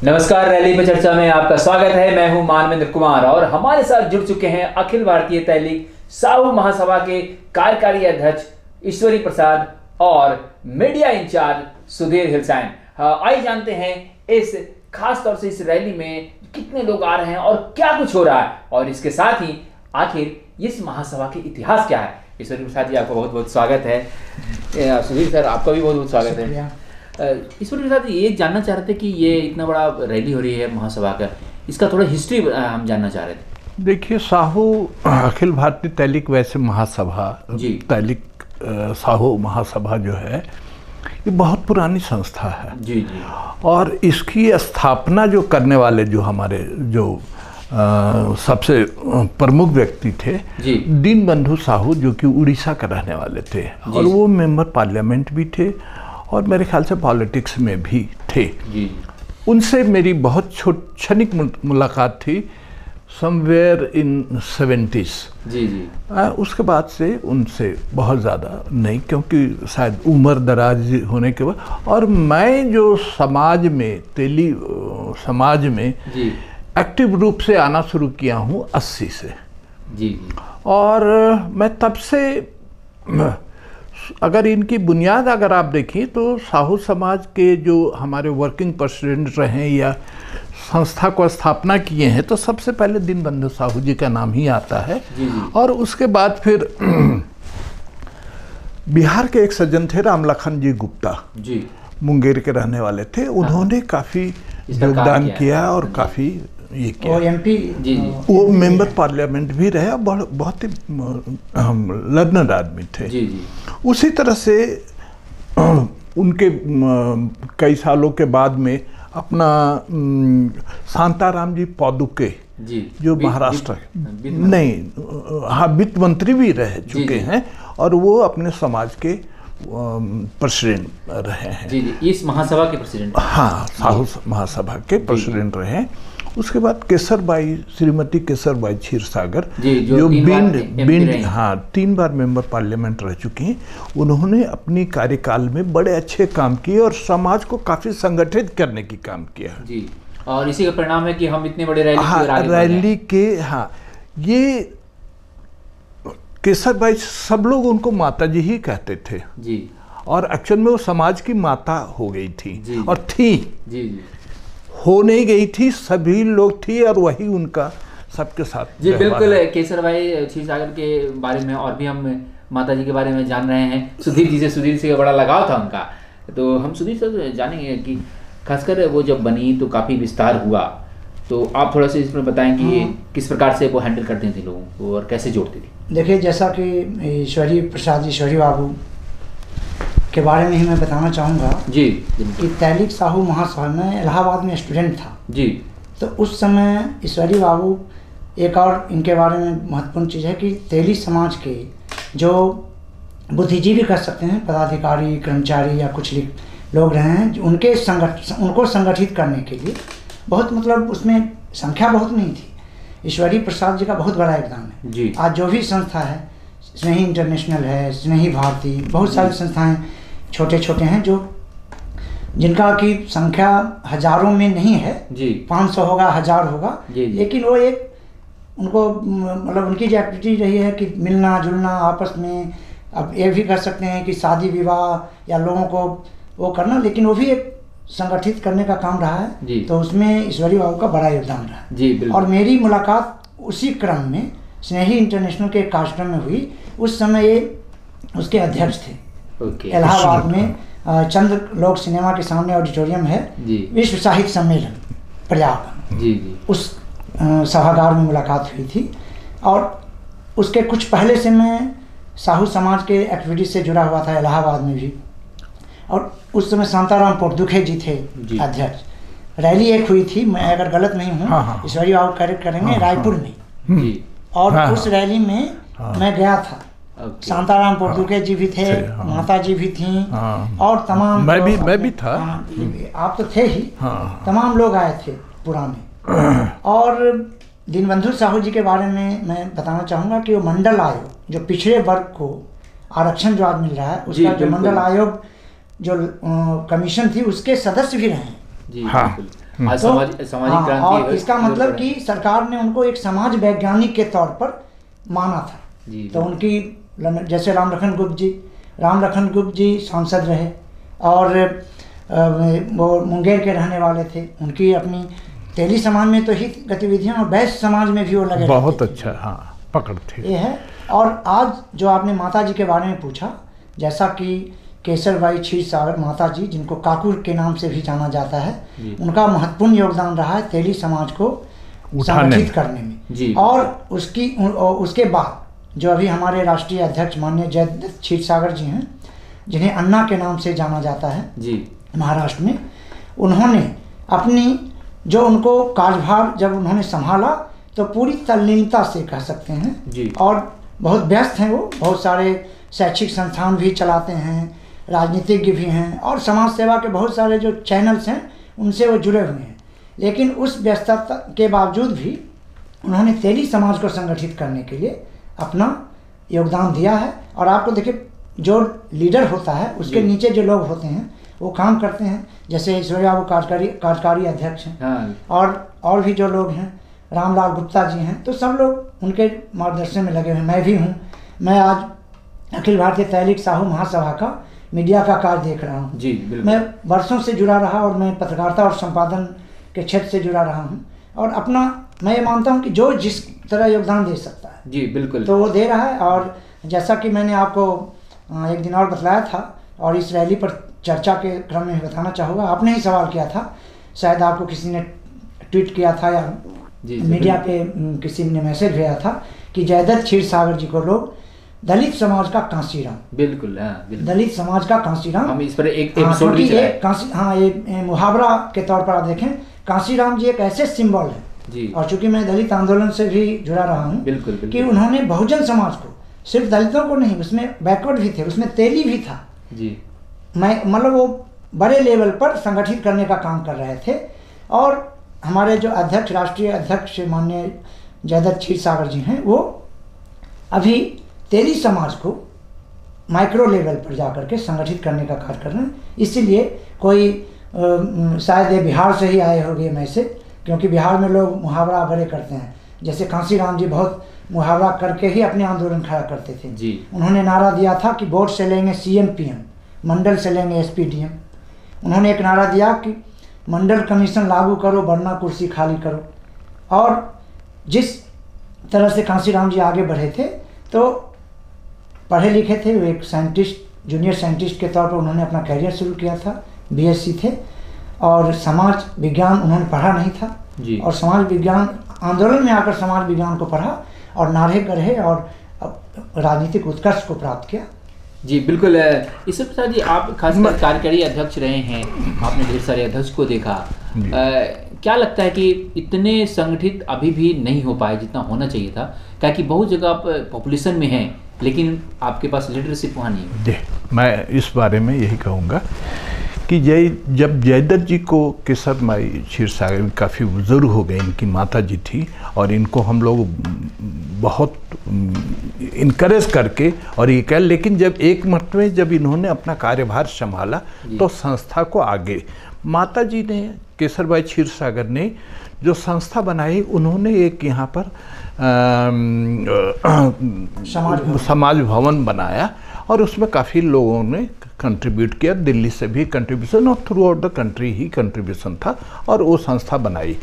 नमस्कार, रैली पे चर्चा में आपका स्वागत है। मैं हूं मानवेंद्र कुमार और हमारे साथ जुड़ चुके हैं अखिल भारतीय तहलीक साहू महासभा के कार्यकारी अध्यक्ष ईश्वरी प्रसाद और मीडिया इंचार्ज सुधीर हिलसाइन। आइए जानते हैं इस खास तौर से इस रैली में कितने लोग आ रहे हैं और क्या कुछ हो रहा है, और इसके साथ ही आखिर इस महासभा के इतिहास क्या है। ईश्वरी प्रसाद जी, आपका बहुत बहुत स्वागत है। सुधीर सर, आपका भी बहुत बहुत स्वागत है। ईश्वरी प्रसाद जी, ये जानना चाह रहे थे कि ये इतना बड़ा रैली हो रही है महासभा का, इसका थोड़ा हिस्ट्री हम जानना चाह रहे थे। देखिए, साहू अखिल भारतीय तहलीक वैसे महासभा तहलीक साहू महासभा जो है ये बहुत पुरानी संस्था है जी जी। और इसकी स्थापना जो करने वाले जो हमारे जो सबसे प्रमुख व्यक्ति थे दीनबंधु साहू, जो कि उड़ीसा के रहने वाले थे और वो मेंबर पार्लियामेंट भी थे और मेरे ख्याल से पॉलिटिक्स में भी थे जी। उनसे मेरी बहुत क्षणिक मुलाकात थी समवेयर इन 70s जी जी। उसके बाद से उनसे बहुत ज़्यादा नहीं, क्योंकि शायद उम्र दराज होने के बाद। और मैं जो समाज में तेली समाज में एक्टिव रूप से आना शुरू किया हूँ 80 से जी। और मैं तब से, अगर इनकी बुनियाद अगर आप देखें तो साहू समाज के जो हमारे वर्किंग प्रेसिडेंट रहे या संस्था को स्थापना किए हैं तो सबसे पहले दीनबंधु साहू जी का नाम ही आता है जी। और उसके बाद फिर बिहार के एक सज्जन थे रामलखन जी गुप्ता जी, मुंगेर के रहने वाले थे। उन्होंने काफ़ी योगदान किया और काफ़ी ये किया। MP जी, वो मेंबर पार्लियामेंट भी रहे और बहुत ही लर्नड आदमी थे जी जी। उसी तरह से उनके कई सालों के बाद में अपना शांताराम जी पौदुके जी, जो महाराष्ट्र नहीं, हाँ, वित्त मंत्री भी रह चुके हैं और वो अपने समाज के प्रेसिडेंट रहे हैं जी जी। इस महासभा के प्रेसिडेंट, हाँ, साहू महासभा के प्रेसिडेंट रहे हैं। उसके बाद केसरबाई, श्रीमती केसरबाई क्षीरसागर जो बिंड हाँ 3 बार मेंबर पार्लियामेंट रह चुकी हैं। उन्होंने अपनी कार्यकाल में बड़े अच्छे काम किए और समाज को काफ़ी संगठित करने की काम किया जी। और इसी का परिणाम है कि हम इतने बड़े रैली के हाँ, ये केसरबाई सब लोग उनको माता जी ही कहते थे जी। और एक्चुअल में वो समाज की माता हो गई थी जी। और थी जी जी, हो नहीं गई थी, सभी लोग थी और वही उनका सबके साथ जी। बिल्कुल, केसरबाई क्षीरसागर के बारे में और भी हम माता जी के बारे में जान रहे हैं। सुधीर से बड़ा लगाव था उनका, तो हम सुधीर से जानेंगे कि खासकर वो जब बनी तो काफ़ी विस्तार हुआ, तो आप थोड़ा सा इसमें बताएं कि किस प्रकार से वो हैंडल करते थे लोगों को और कैसे जोड़ते थे। देखिए, जैसा कि ईश्वरी प्रसाद ईश्वरी बाबू के बारे में ही मैं बताना चाहूँगा जी कि तहलीक साहू महासभा में इलाहाबाद में स्टूडेंट था जी। तो उस समय ईश्वरी बाबू, एक और इनके बारे में महत्वपूर्ण चीज़ है कि तेली समाज के जो बुद्धिजीवी कर सकते हैं, पदाधिकारी, कर्मचारी या कुछ लोग रहे हैं, उनके उनको संगठित करने के लिए बहुत, मतलब उसमें संख्या बहुत नहीं थी। ईश्वरी प्रसाद जी का बहुत बड़ा योगदान है जी। आज जो भी संस्था है, स्नेही इंटरनेशनल है, स्नेही भारती, बहुत सारी संस्थाएं छोटे छोटे हैं जो जिनका की संख्या हजारों में नहीं है जी। 500 होगा, 1000 होगा जी। लेकिन वो एक उनको, मतलब उनकी जो एक्टिविटी रही है कि मिलना जुलना आपस में, अब ये भी कर सकते हैं कि शादी विवाह या लोगों को वो करना, लेकिन वो भी एक संगठित करने का काम रहा है जी। तो उसमें ईश्वरी बाबू का बड़ा योगदान रहा जी। और मेरी मुलाकात उसी क्रम में स्नेही इंटरनेशनल के एक कार्यक्रम में हुई। उस समय ये उसके अध्यक्ष थे इलाहाबाद में चंद्र लोक सिनेमा के सामने ऑडिटोरियम है, विश्व साहित्य सम्मेलन प्रयाग जी। उस सभागार में मुलाकात हुई थी और उसके कुछ पहले से मैं साहू समाज के एक्टिविटीज से जुड़ा हुआ था इलाहाबाद में भी। और उस समय शांताराम पौदुके जी थे अध्यक्ष। रैली एक हुई थी, मैं अगर गलत नहीं हूँ, ईश्वरी बाबू करेक्ट करेंगे, रायपुर में और उस रैली में मैं गया था। शांताराम पौदुके जी भी थे, माता जी भी थी और तमाम मैं भी था। आप तो थे ही, तमाम लोग आए थे पुराने। और दीनबंधु साहू जी के बारे में मैं बताना चाहूँगा कि वो मंडल आयोग, जो पिछड़े वर्ग को आरक्षण जो आज मिल रहा है, उसका जो मंडल आयोग जो कमीशन थी उसके सदस्य भी रहे हैं। जी हाँ। सामाजिक क्रांति। और इसका मतलब कि सरकार ने उनको एक समाज वैज्ञानिक के तौर पर माना था। तो उनकी जैसे राम लखन गुप्त जी सांसद रहे और वो मुंगेर के रहने वाले थे। उनकी अपनी तेली समाज में तो हित गतिविधियां और वैश्य समाज में भी वो लगे बहुत अच्छा हाँ पकड़ थे ये है। और आज जो आपने माता जी के बारे में पूछा, जैसा कि केसरबाई क्षीरसागर माता जी, जिनको काकुर के नाम से भी जाना जाता है, उनका महत्वपूर्ण योगदान रहा है तेली समाज को संगठित करने में। और उसके बाद जो अभी हमारे राष्ट्रीय अध्यक्ष माननीय जयदत्त क्षीरसागर जी हैं, जिन्हें अन्ना के नाम से जाना जाता है महाराष्ट्र में, उन्होंने अपनी जो उनको कार्यभार जब उन्होंने संभाला तो पूरी तल्लीनता से कह सकते हैं, और बहुत व्यस्त हैं वो, बहुत सारे शैक्षिक संस्थान भी चलाते हैं, राजनीतिज्ञ भी हैं और समाज सेवा के बहुत सारे जो चैनल्स हैं उनसे वो जुड़े हुए हैं। लेकिन उस व्यस्तता के बावजूद भी उन्होंने तेली समाज को संगठित करने के लिए अपना योगदान दिया है। और आपको देखिए, जो लीडर होता है उसके नीचे जो लोग होते हैं वो काम करते हैं, जैसे ईश्वरिया वो कार्यकारी अध्यक्ष हैं और भी जो लोग हैं, रामलाल गुप्ता जी हैं, तो सब लोग उनके मार्गदर्शन में लगे हुए हैं। मैं भी हूँ। मैं आज अखिल भारतीय तैलिक साहू महासभा का मीडिया का कार्य देख रहा हूँ। मैं वर्षों से जुड़ा रहा और मैं पत्रकारिता और संपादन के क्षेत्र से जुड़ा रहा हूँ। और अपना मैं ये मानता हूँ कि जो जिस तरह योगदान दे सकता है तो वो दे रहा है। और जैसा कि मैंने आपको एक दिन और बतलाया था और इस रैली पर चर्चा के क्रम में बताना चाहूँगा, आपने ही सवाल किया था, शायद आपको किसी ने ट्वीट किया था या मीडिया पे किसी ने मैसेज भेजा था कि जयदत्त क्षीरसागर जी को लोग दलित समाज का कांसीराम, बिल्कुल दलित समाज का कांसीराम, हम इस पर एक एपिसोड भी चलाएं। ये मुहावरा के तौर पर आप देखें, कांसीराम जी एक ऐसे सिंबल है। और चूंकि मैं दलित आंदोलन से भी जुड़ा रहा हूँ कि उन्होंने बहुजन समाज को, सिर्फ दलितों को नहीं, उसमें बैकवर्ड भी थे, उसमें तेली भी था, मैं मतलब वो बड़े लेवल पर संगठित करने का काम कर रहे थे। और हमारे जो अध्यक्ष, राष्ट्रीय अध्यक्ष माननीय जयदत्त क्षीरसागर जी हैं, वो अभी तेली समाज को माइक्रो लेवल पर जाकर के संगठित करने का कार्य कर रहे हैं। इसीलिए कोई शायद ये बिहार से ही आए होंगे मैसेज, क्योंकि बिहार में लोग मुहावरा बड़े करते हैं। जैसे कांसीराम जी बहुत मुहावरा करके ही अपने आंदोलन खड़ा करते थे। उन्होंने नारा दिया था कि वोट से लेंगे CM PM, मंडल से लेंगे SP DM। उन्होंने एक नारा दिया कि मंडल कमीशन लागू करो वरना कुर्सी खाली करो। और जिस तरह से कांसीराम जी आगे बढ़े थे, तो पढ़े लिखे थे, वो एक साइंटिस्ट, जूनियर साइंटिस्ट के तौर पर उन्होंने अपना कैरियर शुरू किया था, BSc थे। और समाज विज्ञान उन्होंने पढ़ा नहीं था और समाज विज्ञान आंदोलन में आकर समाज विज्ञान को पढ़ा और नारे गढ़े और राजनीतिक उत्कर्ष को प्राप्त किया। जी बिल्कुल। ईश्वर प्रसाद जी, आप खासकर कार्यकारी अध्यक्ष रहे हैं, आपने ढेर सारे अध्यक्ष को देखा, क्या लगता है कि इतने संगठित अभी भी नहीं हो पाए जितना होना चाहिए था? क्या कि बहुत जगह आप पॉपुलेशन में हैं लेकिन आपके पास लीडरशिप वहाँ नहीं है। मैं इस बारे में यही कहूँगा कि जब जयदत्त जी को केसरबाई क्षीरसागर काफ़ी बुजुर्ग हो गए, इनकी माता जी थी, और इनको हम लोग बहुत इनकरेज करके और ये कह, लेकिन जब एक मरतबे जब इन्होंने अपना कार्यभार संभाला तो संस्था को आगे माता जी ने, केसरबाई क्षीरसागर ने जो संस्था बनाई, उन्होंने एक यहाँ पर समाज भवन बनाया और उसमें काफ़ी लोगों ने कंट्रीब्यूट किया, दिल्ली से भी कंट्रीब्यूशन और through out the country he contribution था और वो संस्था बनाई।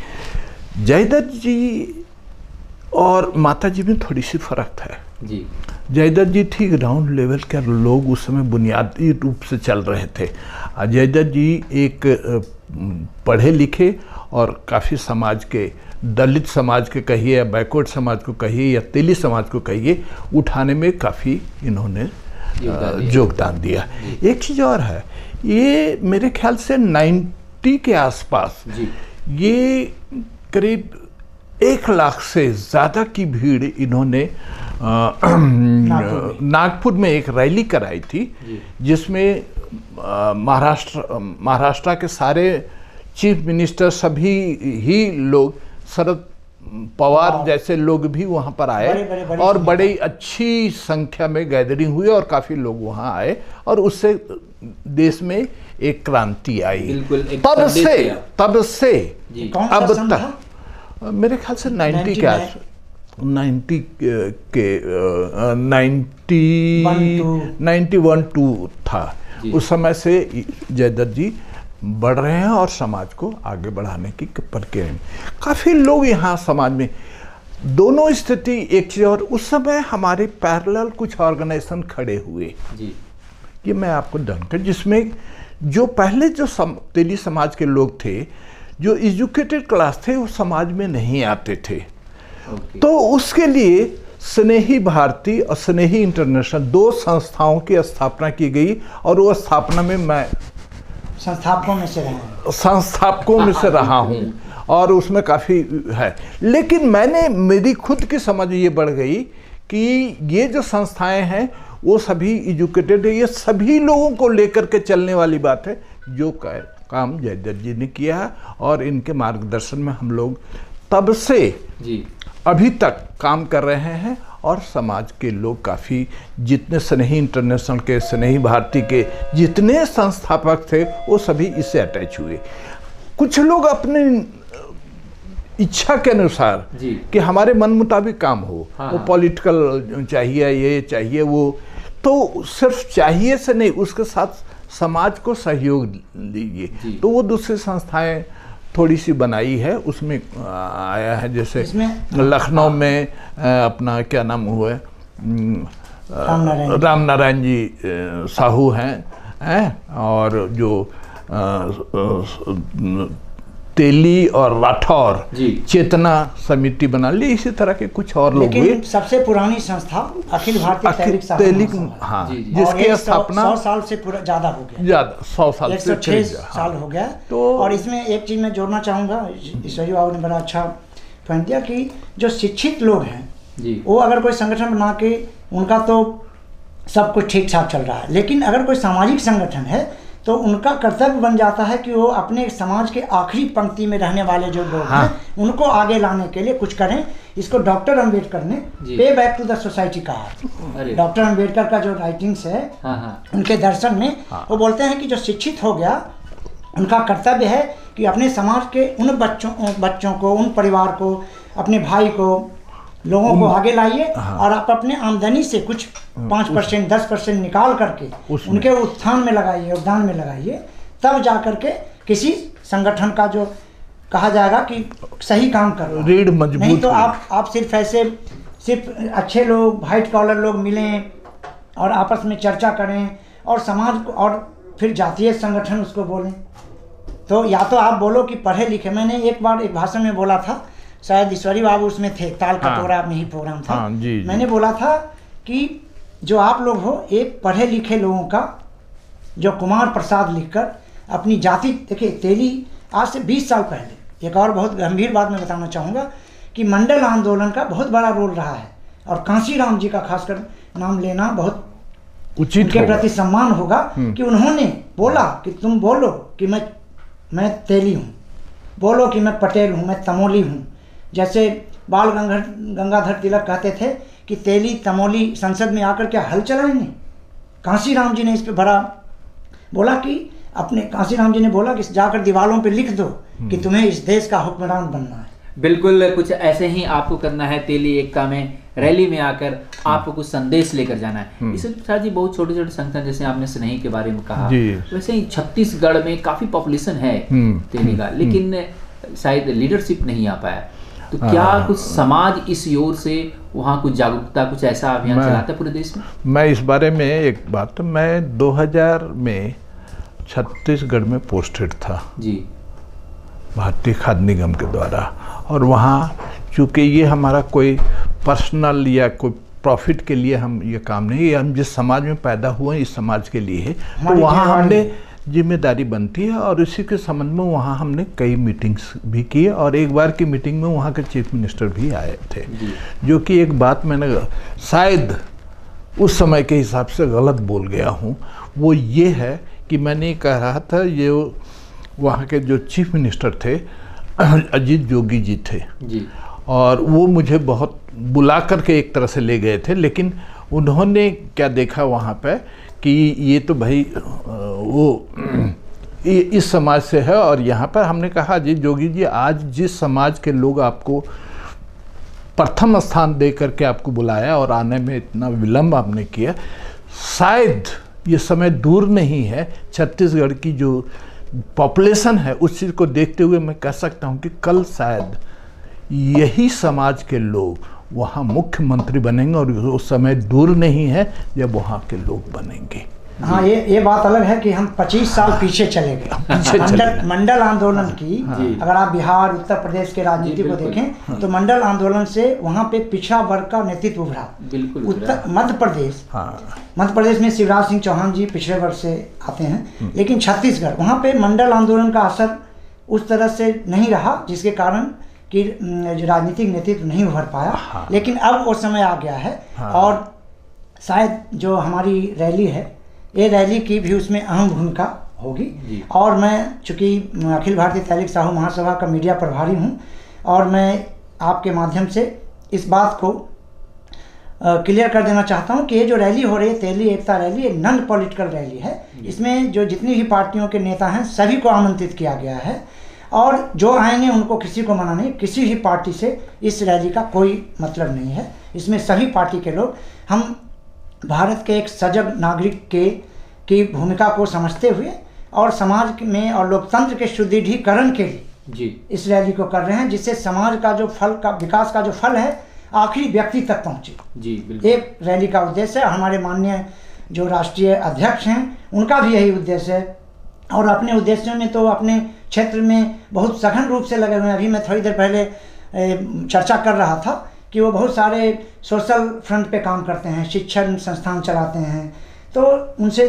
जयदत्त जी और माता जी में थोड़ी सी फर्क है। जयदत्त जी ठीक ग्राउंड लेवल के लोग उस समय बुनियादी रूप से चल रहे थे। जयदत्त जी एक पढ़े लिखे और काफ़ी समाज के, दलित समाज के कहिए या बैकवर्ड समाज को कहिए या तेली समाज को कहिए, उठाने में काफ़ी इन्होंने योगदान दिया। एक चीज़ और है, ये मेरे ख्याल से 90 के आसपास ये करीब 1 लाख से ज़्यादा की भीड़ इन्होंने नागपुर में एक रैली कराई थी, जिसमें महाराष्ट्र के सारे चीफ मिनिस्टर सभी ही लोग, शरद पवार जैसे लोग भी वहाँ पर आए और बड़ी अच्छी संख्या में गैदरिंग हुई और काफ़ी लोग वहाँ आए और उससे देश में एक क्रांति आई। बिल्कुल, एक तब संदेश से अब तक मेरे ख्याल से 90 के आस 90 के 91-2 था। उस समय से जयदत्त जी बढ़ रहे हैं और समाज को आगे बढ़ाने की प्रक्रिया में काफ़ी लोग यहाँ समाज में दोनों स्थिति एक चीज़। और उस समय हमारे पैरेलल कुछ ऑर्गेनाइजेशन खड़े हुए जी। ये मैं आपको जानकर, जिसमें जो पहले जो तेली समाज के लोग थे, जो एजुकेटेड क्लास थे, वो समाज में नहीं आते थे। तो उसके लिए स्नेही भारती और स्नेही इंटरनेशनल 2 संस्थाओं की स्थापना की गई और वो स्थापना में मैं संस्थापकों में से रहा हूँ और उसमें काफ़ी है। लेकिन मेरी खुद की समझ ये बढ़ गई कि ये जो संस्थाएं हैं वो सभी एजुकेटेड है, ये सभी लोगों को लेकर के चलने वाली बात है। जो काम जयदत्त जी ने किया है और इनके मार्गदर्शन में हम लोग तब से अभी तक काम कर रहे हैं और समाज के लोग काफ़ी, जितने स्नेही इंटरनेशनल के, स्नेही भारती के जितने संस्थापक थे वो सभी इससे अटैच हुए। कुछ लोग अपने इच्छा के अनुसार कि हमारे मन मुताबिक काम हो, वो पॉलिटिकल चाहिए, ये चाहिए, वो तो सिर्फ चाहिए से नहीं, उसके साथ समाज को सहयोग लीजिए। तो वो दूसरी संस्थाएं थोड़ी सी बनाई है, उसमें आया है। जैसे लखनऊ में अपना क्या नाम हुआ है, राम नारायण जी साहू हैं और जो तेली और राठौर चेतना समिति बना ली। इसी तरह के कुछ और लोग हुए। सबसे पुरानी संस्था अखिल भारतीय तैलिक, हाँ, जिसकी स्थापना 100 साल से ज्यादा हो गया, ज्यादा 100 साल 106 साल हो गया। तो और इसमें एक चीज मैं जोड़ना चाहूँगा, ईश्वरी बाबू ने बड़ा अच्छा पॉइंट दिया कि जो शिक्षित लोग हैं वो अगर कोई संगठन बना के, उनका तो सब कुछ ठीक ठाक चल रहा है, लेकिन अगर कोई सामाजिक संगठन है तो उनका कर्तव्य बन जाता है कि वो अपने समाज के आखिरी पंक्ति में रहने वाले जो लोग हैं उनको आगे लाने के लिए कुछ करें। इसको डॉक्टर अंबेडकर ने पे बैक टू द सोसाइटी कहा। डॉक्टर अंबेडकर का जो राइटिंग्स है उनके दर्शन में वो बोलते हैं कि जो शिक्षित हो गया उनका कर्तव्य है कि अपने समाज के उन बच्चों को, उन परिवार को, अपने भाई को, लोगों को आगे लाइए और आप अपने आमदनी से कुछ 5% 10% निकाल करके उनके उत्थान में लगाइए, योगदान में लगाइए, तब जा करके किसी संगठन का जो कहा जाएगा कि सही काम कर रहा है। नहीं तो आप सिर्फ ऐसे सिर्फ अच्छे लोग, वाइट कॉलर लोग मिलें और आपस में चर्चा करें और समाज को, और फिर जातीय संगठन उसको बोलें, तो या तो आप बोलो कि पढ़े लिखे। मैंने एक बार एक भाषण में बोला था, शायद ईश्वरी बाबू उसमें थे, ताल कटोरा में ही प्रोग्राम था। मैंने बोला था कि जो आप लोग हो, एक पढ़े लिखे लोगों का जो कुमार प्रसाद लिखकर अपनी जाति, देखिए तेली आज से 20 साल पहले, एक और बहुत गंभीर बात मैं बताना चाहूँगा कि मंडल आंदोलन का बहुत बड़ा रोल रहा है और कांशीराम जी का खासकर नाम लेना बहुत उचित, उनके प्रति सम्मान होगा कि उन्होंने बोला कि तुम बोलो कि मैं तेली हूँ, बोलो कि मैं पटेल हूँ, मैं तमोली हूँ। जैसे बाल गंगाधर तिलक कहते थे कि तेली तमोली संसद में आकर क्या हल चलाएंगे। कांशीराम जी ने इस पे बड़ा बोला कि कांशीराम जी ने बोला कि जाकर दीवारों पे लिख दो कि तुम्हें इस देश का हुक्मरान बनना है। बिल्कुल कुछ ऐसे ही आपको करना है। तेली एकता में रैली में आकर आपको कुछ संदेश लेकर जाना है। इसके साथ जी बहुत छोटे छोटे संगठन, जैसे आपने स्नेही के बारे में कहा, वैसे ही छत्तीसगढ़ में काफी पॉपुलेशन है तेली का, लेकिन शायद लीडरशिप नहीं आ पाया। तो क्या कुछ समाज इस ओर से वहाँ कुछ जागरूकता, कुछ ऐसा अभियान चलाता है पूरे देश में? मैं इस बारे में एक बात, मैं 2000 में छत्तीसगढ़ में पोस्टेड था जी, भारतीय खाद्य निगम के द्वारा। और वहाँ चूँकि ये हमारा कोई पर्सनल या कोई प्रॉफिट के लिए हम ये काम नहीं, ये हम जिस समाज में पैदा हुए इस समाज के लिए है, तो वहाँ हमने जिम्मेदारी बनती है। और इसी के संबंध में वहाँ हमने कई मीटिंग्स भी की और एक बार की मीटिंग में वहाँ के चीफ मिनिस्टर भी आए थे, जो कि एक बात मैंने शायद उस समय के हिसाब से गलत बोल गया हूँ, वो ये है कि मैंने कह रहा था, ये वहाँ के जो चीफ मिनिस्टर थे अजीत जोगी जी थे जी, और वो मुझे बहुत बुला करके एक तरह से ले गए थे, लेकिन उन्होंने क्या देखा वहाँ पे कि ये तो भाई वो इस समाज से है। और यहाँ पर हमने कहा जी जोगी जी, आज जिस समाज के लोग आपको प्रथम स्थान दे करके आपको बुलाया और आने में इतना विलंब आपने किया, शायद ये समय दूर नहीं है, छत्तीसगढ़ की जो पॉपुलेशन है उस चीज़ को देखते हुए मैं कह सकता हूँ कि कल शायद यही समाज के लोग वहाँ मुख्यमंत्री बनेंगे और उस समय दूर नहीं है जब वहाँ के लोग बनेंगे। हाँ, ये बात अलग है कि हम 25 साल पीछे चले गए। मंडल आंदोलन की अगर आप बिहार उत्तर प्रदेश के राजनीति को देखें तो मंडल आंदोलन से वहाँ पे पिछड़ा वर्ग का नेतृत्व उभरा। उत्तर मध्य प्रदेश में शिवराज सिंह चौहान जी पिछड़े वर्ग से आते हैं, लेकिन छत्तीसगढ़ वहाँ पे मंडल आंदोलन का असर उस तरह से नहीं रहा, जिसके कारण कि राजनीतिक नेतृत्व नहीं उभर पाया। लेकिन अब वो समय आ गया है और शायद जो हमारी रैली है, ये रैली की भी उसमें अहम भूमिका होगी। और मैं चूँकि अखिल भारतीय तैलिक साहू महासभा का मीडिया प्रभारी हूँ और मैं आपके माध्यम से इस बात को क्लियर कर देना चाहता हूँ कि ये जो रैली हो रही है तेली एकता रैली, ये नॉन पॉलिटिकल रैली है। इसमें जो जितनी भी पार्टियों के नेता हैं सभी को आमंत्रित किया गया है और जो आएंगे उनको किसी को मना नहीं, किसी भी पार्टी से इस रैली का कोई मतलब नहीं है। इसमें सभी पार्टी के लोग, हम भारत के एक सजग नागरिक की भूमिका को समझते हुए और समाज में और लोकतंत्र के सुदृढ़ीकरण के लिए इस रैली को कर रहे हैं, जिससे समाज का जो फल का विकास का जो फल है आखिरी व्यक्ति तक पहुँचे। एक रैली का उद्देश्य है। हमारे माननीय जो राष्ट्रीय अध्यक्ष हैं उनका भी यही उद्देश्य है और अपने उद्देश्यों में तो अपने क्षेत्र में बहुत सघन रूप से लगे हुए हैं। अभी मैं थोड़ी देर पहले चर्चा कर रहा था कि वो बहुत सारे सोशल फ्रंट पे काम करते हैं, शिक्षण संस्थान चलाते हैं, तो उनसे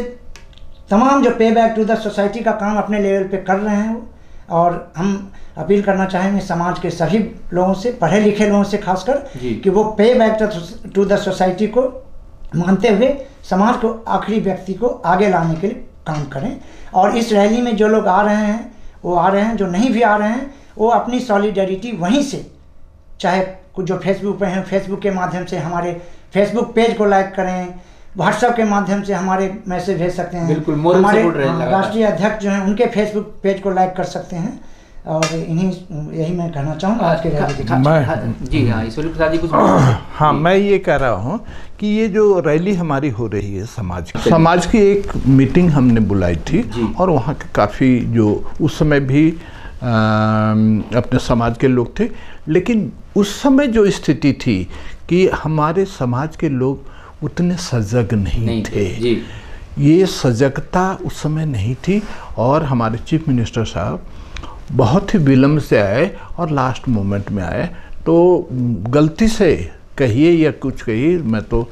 तमाम जो पे बैक टू द सोसाइटी का काम अपने लेवल पे कर रहे हैं वो। और हम अपील करना चाहेंगे समाज के सभी लोगों से, पढ़े लिखे लोगों से खासकर, कि वो पे बैक टू द सोसाइटी को मानते हुए समाज को आखिरी व्यक्ति को आगे लाने के लिए काम करें। और इस रैली में जो लोग आ रहे हैं वो आ रहे हैं, जो नहीं भी आ रहे हैं वो अपनी सॉलिडेरिटी वहीं से, चाहे कुछ जो फेसबुक पे हैं फेसबुक के माध्यम से हमारे फेसबुक पेज को लाइक करें, व्हाट्सएप के माध्यम से हमारे मैसेज भेज सकते हैं। बिल्कुल, हमारे राष्ट्रीय अध्यक्ष जो हैं उनके फेसबुक पेज को लाइक कर सकते हैं। और यही मैं कहना चाहूँगा आज के रैली। जी हाँ, ईश्वरी प्रसाद जी कुछ। हाँ, मैं ये कह रहा हूँ कि ये जो रैली हमारी हो रही है समाज की एक मीटिंग हमने बुलाई थी और वहाँ के काफ़ी जो उस समय भी अपने समाज के लोग थे, लेकिन उस समय जो स्थिति थी कि हमारे समाज के लोग उतने सजग नहीं थे। ये सजगता उस समय नहीं थी और हमारे चीफ मिनिस्टर साहब बहुत ही विलम्ब से आए और लास्ट मोमेंट में आए। तो गलती से कहिए या कुछ कहिए, मैं तो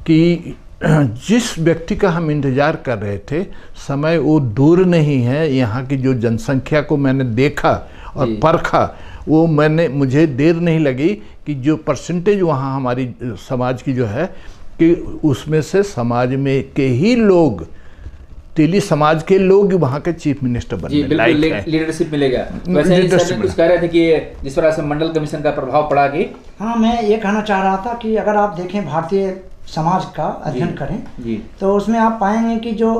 कि जिस व्यक्ति का हम इंतज़ार कर रहे थे समय वो दूर नहीं है। यहाँ की जो जनसंख्या को मैंने देखा और परखा, वो मुझे देर नहीं लगी कि जो परसेंटेज वहाँ हमारी समाज की जो है कि उसमें से समाज में के ही लोग, तेली समाज के लोग वहाँ के चीफ मिनिस्टर बनने लायक हैं। लीडरशिप मिलेगा। वैसे ही सर ने कुछ कह रहे थे कि जिस तरह से मंडल कमीशन का प्रभाव पड़ा कि, हाँ, मैं ये कहना चाह रहा था कि अगर आप देखें भारतीय समाज का अध्ययन करें तो उसमें आप पाएंगे कि जो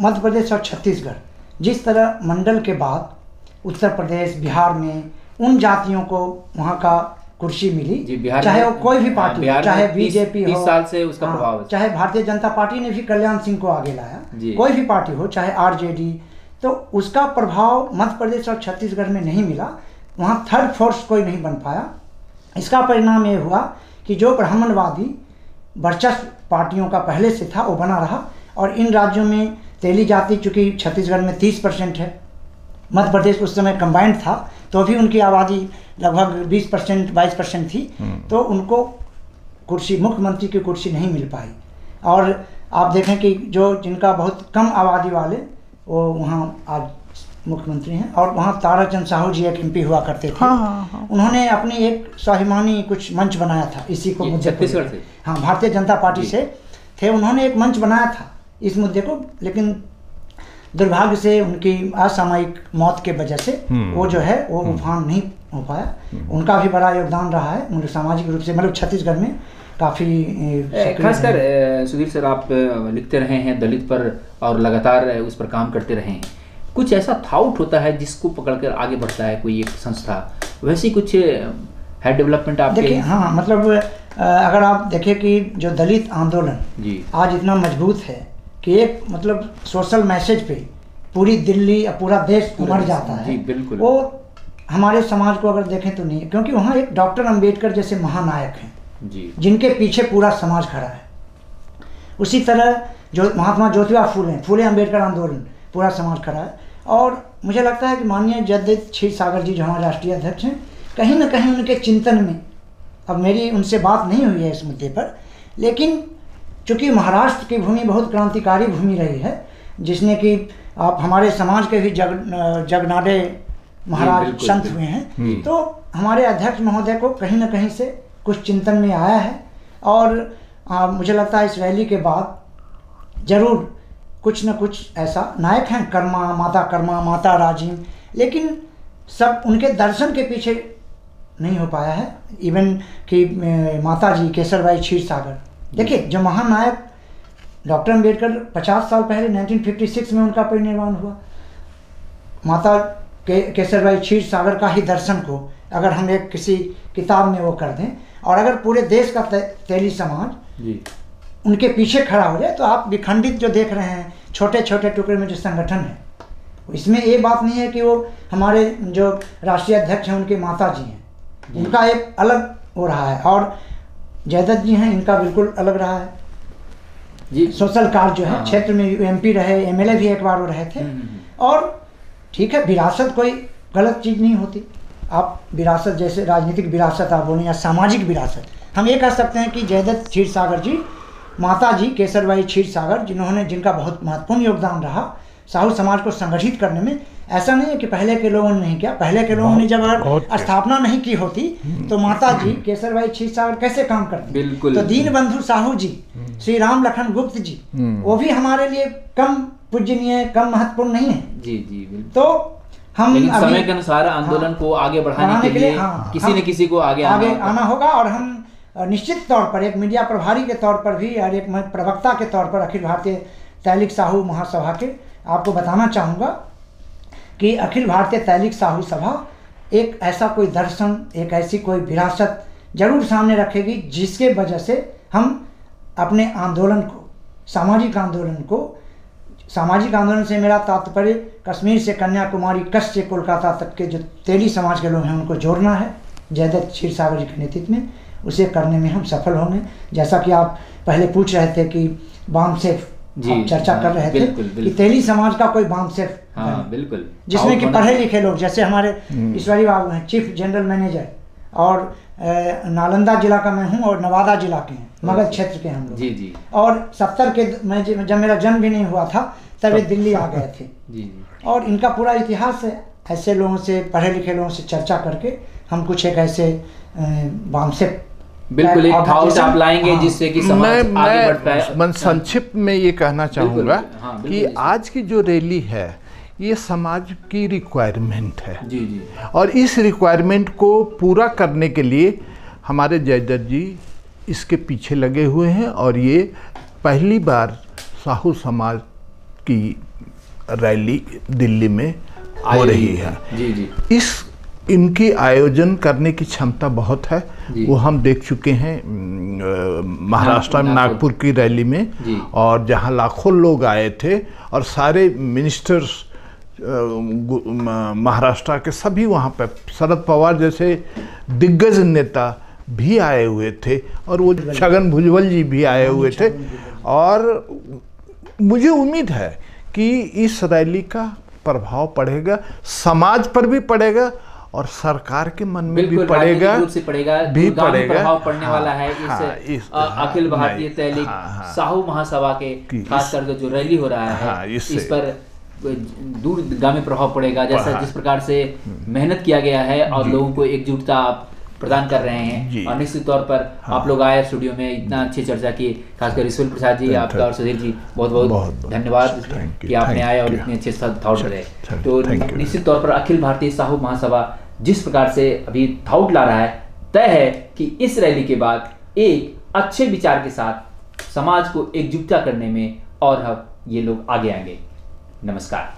मध्य प्रदेश और छत्तीसगढ़ जिस तरह मंडल के बाद उत्तर प्रदेश बिहार में उन जातियों को वहाँ का कुर्सी मिली, चाहे वो कोई भी पार्टी, चाहे बीजेपी हो, 30 साल से उसका प्रभाव है, चाहे भारतीय जनता पार्टी ने भी कल्याण सिंह को आगे लाया, कोई भी पार्टी हो, चाहे आरजेडी, तो उसका प्रभाव मध्य प्रदेश और छत्तीसगढ़ में नहीं मिला। वहाँ थर्ड फोर्स कोई नहीं बन पाया। इसका परिणाम ये हुआ कि जो ब्राह्मणवादी वर्चस्व पार्टियों का पहले से था वो बना रहा और इन राज्यों में तेली जाति, चूँकि छत्तीसगढ़ में 30% है, मध्य प्रदेश उस समय कंबाइंड था तो भी उनकी आबादी लगभग 20% 22% थी, तो उनको कुर्सी, मुख्यमंत्री की कुर्सी नहीं मिल पाई। और आप देखें कि जो जिनका बहुत कम आबादी वाले वो वहाँ आज मुख्यमंत्री हैं। और वहाँ ताराचंद साहू जी एक एमपी हुआ करते थे। उन्होंने अपनी एक स्वाभिमानी कुछ मंच बनाया था इसी को मुद्दे छत्तीसगढ़ से, हाँ, भारतीय जनता पार्टी से थे, उन्होंने एक मंच बनाया था इस मुद्दे को, लेकिन दुर्भाग्य से उनकी असामयिक मौत के वजह से वो जो है वो उफान नहीं हो पाया। उनका भी बड़ा योगदान रहा है उनके सामाजिक रूप से, मतलब छत्तीसगढ़ में काफ़ी। खासकर सुधीर सर, आप लिखते रहे हैं दलित पर और लगातार उस पर काम करते रहे हैं। कुछ ऐसा थाउट होता है जिसको पकड़कर आगे बढ़ता है कोई एक संस्था, वैसी कुछ है डेवलपमेंट आपके? देखिए हाँ, मतलब अगर आप देखें कि जो दलित आंदोलन जी आज इतना मजबूत है कि एक मतलब सोशल मैसेज पे पूरी दिल्ली या पूरा देश उमड़ जाता है, बिल्कुल। वो हमारे समाज को अगर देखें तो नहीं है, क्योंकि वहाँ एक डॉक्टर अंबेडकर जैसे महानायक हैं जी, जिनके पीछे पूरा समाज खड़ा है। उसी तरह जो महात्मा ज्योतिबा फूले अंबेडकर आंदोलन, पूरा समाज खड़ा है। और मुझे लगता है कि माननीय जगदीश क्षीरसागर जी जो हमारे राष्ट्रीय अध्यक्ष हैं, कहीं ना कहीं उनके चिंतन में, अब मेरी उनसे बात नहीं हुई है इस मुद्दे पर, लेकिन चूँकि महाराष्ट्र की भूमि बहुत क्रांतिकारी भूमि रही है, जिसने कि आप हमारे समाज के भी जगनाडे महाराज संत हुए हैं, तो हमारे अध्यक्ष महोदय को कहीं ना कहीं से कुछ चिंतन में आया है। और मुझे लगता है इस रैली के बाद जरूर कुछ न कुछ ऐसा, नायक हैं कर्मा, माता राजीव, लेकिन सब उनके दर्शन के पीछे नहीं हो पाया है। इवन कि माता जी केसरबाई क्षीरसागर, देखिए जो महानायक डॉक्टर अंबेडकर 50 साल पहले 1956 में उनका परिनिर्वाण हुआ, माता केसरबाई क्षीरसागर का ही दर्शन को अगर हम एक किसी किताब में वो कर दें, और अगर पूरे देश का तेली समाज जी उनके पीछे खड़ा हो जाए, तो आप विखंडित जो देख रहे हैं छोटे छोटे टुकड़े में जो संगठन है, इसमें ये बात नहीं है कि वो हमारे जो राष्ट्रीय अध्यक्ष हैं उनके माता जी हैं, उनका एक अलग हो रहा है, और जयदत्त जी हैं इनका बिल्कुल अलग रहा है जी। सोशल कार्य जो है क्षेत्र में एमपी रहे, एमएलए भी एक बार वो रहे थे। और ठीक है, विरासत कोई गलत चीज़ नहीं होती। आप विरासत जैसे राजनीतिक विरासत आप बोलें या सामाजिक विरासत, हम ये कह सकते हैं कि जयदत्त क्षीरसागर जी, माता जी केसरबाई क्षीरसागर, जिनका बहुत महत्वपूर्ण योगदान रहा साहू समाज को संगठित करने में। ऐसा नहीं है कि पहले के लोगों ने नहीं किया, पहले के लोगों ने जब स्थापना नहीं की होती तो माता जी केसरबाई क्षीरसागर कैसे काम करती। बिल्कुल। तो दीन बंधु साहू जी, श्री राम लखन गुप्त जी, वो भी हमारे लिए कम पूजनीय, कम महत्वपूर्ण नहीं है। जी जी बिल्कुल। तो हम समय के अनुसार आंदोलन को आगे बढ़ाने के लिए किसी न किसी को आगे आना होगा। और हम निश्चित तौर पर एक मीडिया प्रभारी के तौर पर भी और एक प्रवक्ता के तौर पर अखिल भारतीय तैलिक साहू महासभा के आपको बताना चाहूँगा कि अखिल भारतीय तैलिक साहू सभा एक ऐसा कोई दर्शन, एक ऐसी कोई विरासत जरूर सामने रखेगी जिसके वजह से हम अपने आंदोलन को, सामाजिक आंदोलन से मेरा तात्पर्य कश्मीर से कन्याकुमारी, कच्छ से कोलकाता तक के जो तेली समाज के लोग हैं उनको जोड़ना है जयदत्त क्षीरसागर जी के नेतृत्व में। उसे करने में हम सफल होंगे। जैसा कि आप पहले पूछ रहे थे कि बामसेफ, आप चर्चा कर रहे थे कि तेली समाज का कोई बामसेफ, बिल्कुल, जिसमें कि पढ़े लिखे लोग, जैसे हमारे ईश्वरी बाबू हैं चीफ जनरल मैनेजर, और नालंदा जिला का मैं हूँ और नवादा जिला के हैं, मगध क्षेत्र के हम लोग। जी जी। और 70 के मैं जब मेरा जन्म भी नहीं हुआ था तब ये दिल्ली आ गए थे। जी। और इनका पूरा इतिहास है। ऐसे लोगों से, पढ़े लिखे लोगों से चर्चा करके हम कुछ एक ऐसे बामसेफ बिल्कुल एक थाउट आप लाएंगे जिससे कि समाज आगे बढ़ पाए। मैं संक्षिप्त में ये कहना चाहूँगा कि आज की जो रैली है ये समाज की रिक्वायरमेंट है। जी जी। और इस रिक्वायरमेंट को पूरा करने के लिए हमारे जयदत्त जी इसके पीछे लगे हुए हैं। और ये पहली बार साहू समाज की रैली दिल्ली में हो रही है। जी जी। इनकी आयोजन करने की क्षमता बहुत है। वो हम देख चुके हैं महाराष्ट्र में नागपुर की रैली में, और जहां लाखों लोग आए थे और सारे मिनिस्टर्स महाराष्ट्र के सभी वहां पे, शरद पवार जैसे दिग्गज नेता भी आए हुए थे, और वो छगन भुजबल जी भी आए हुए थे। और मुझे उम्मीद है कि इस रैली का प्रभाव पड़ेगा, समाज पर भी पड़ेगा और सरकार के मन में भी पड़ेगा, भी पड़ेगा, प्रभाव पड़ने वाला है इस अखिल भारतीय तैलिक साहू महासभा के खास करके जो रैली हो रहा है इस पर दूरगामी प्रभाव पड़ेगा। जैसा जिस प्रकार से मेहनत किया गया है और लोगों को एकजुटता आप प्रदान कर रहे हैं। और निश्चित तौर पर आप लोग आए स्टूडियो में, इतना अच्छी चर्चा की, खासकर ईश्वर प्रसाद जी आपका और सुधीर जी बहुत बहुत धन्यवाद कि आपने आए और इतने अच्छे थाउट रहे। तो निश्चित तौर पर अखिल भारतीय साहू महासभा जिस प्रकार से अभी थाउट ला रहा है, तय है कि इस रैली के बाद एक अच्छे विचार के साथ समाज को एकजुटता करने में और अब ये लोग आगे आएंगे। नमस्कार।